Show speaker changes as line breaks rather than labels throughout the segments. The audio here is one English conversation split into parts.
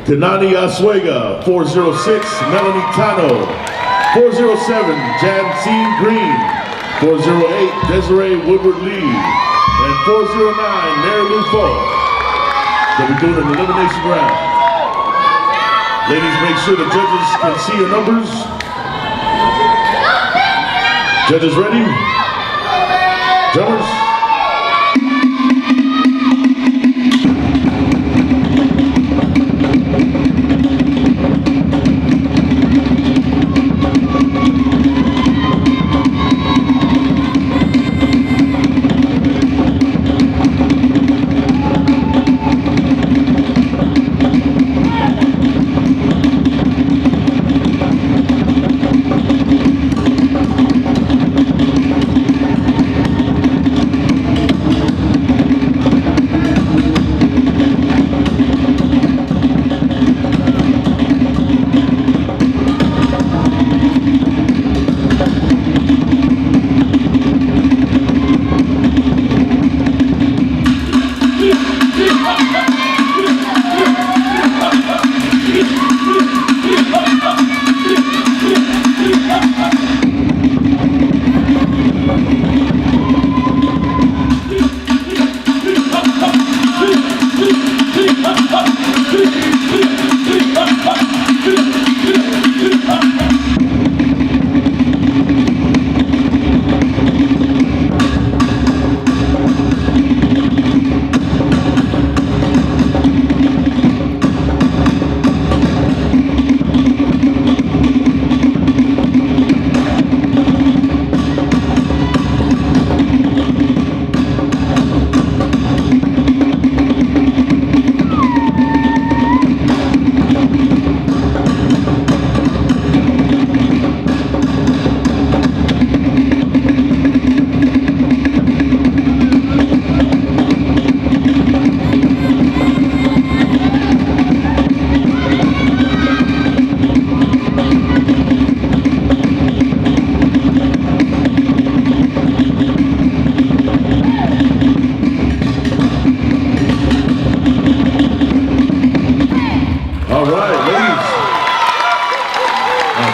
Kanani Asuega, 406, Melanie Tano, 407, Jantine Green, 408, Desiree Woodward Lee, and 409, Mary Lou Fo. They'll be doing an elimination round. Ladies, make sure the judges can see your numbers. Judges ready? Jumpers?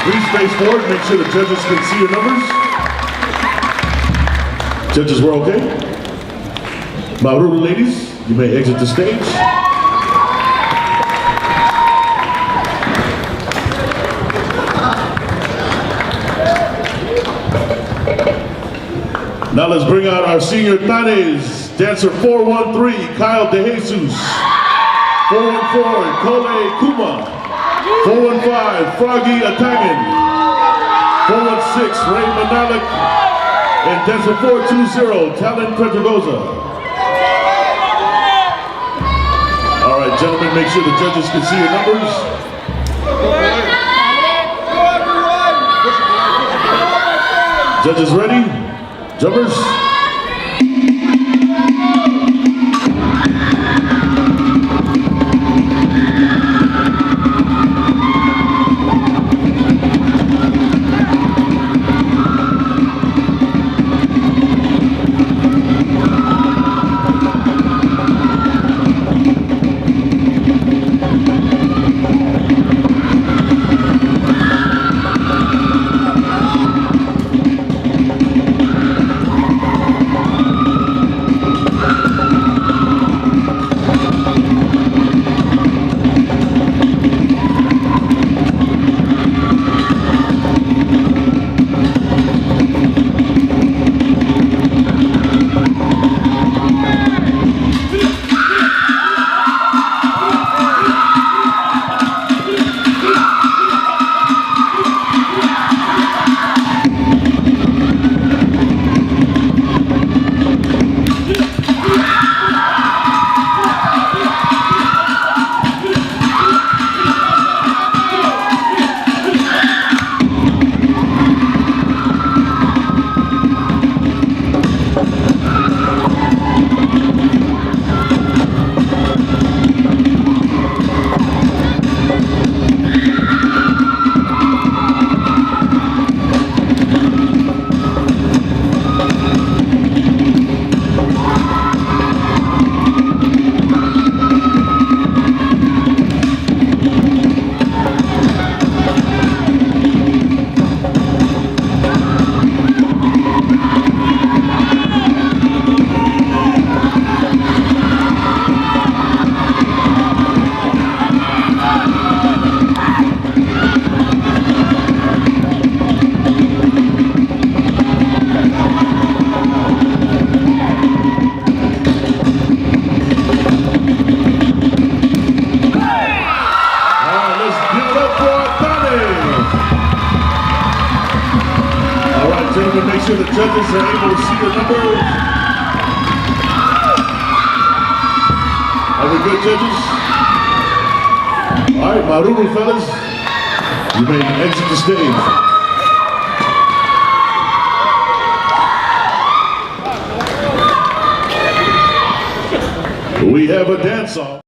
Please face forward, make sure the judges can see your numbers. Judges, we're okay? Maru, ladies, you may exit the stage. Now let's bring out our senior Tanes, dancer 413, Kyle De Jesus, 414, Kole Kuma, 415, Froggy Atagan, 416, Ray Manalik, and dancer 420, Talon Pedragoza. All right, gentlemen, make sure the judges can see your numbers. Judges ready? Jumpers? sure the judges are able to see your numbers. Are we good, judges? All right, Marubu fellas, you may exit the stage. We have a dance-off.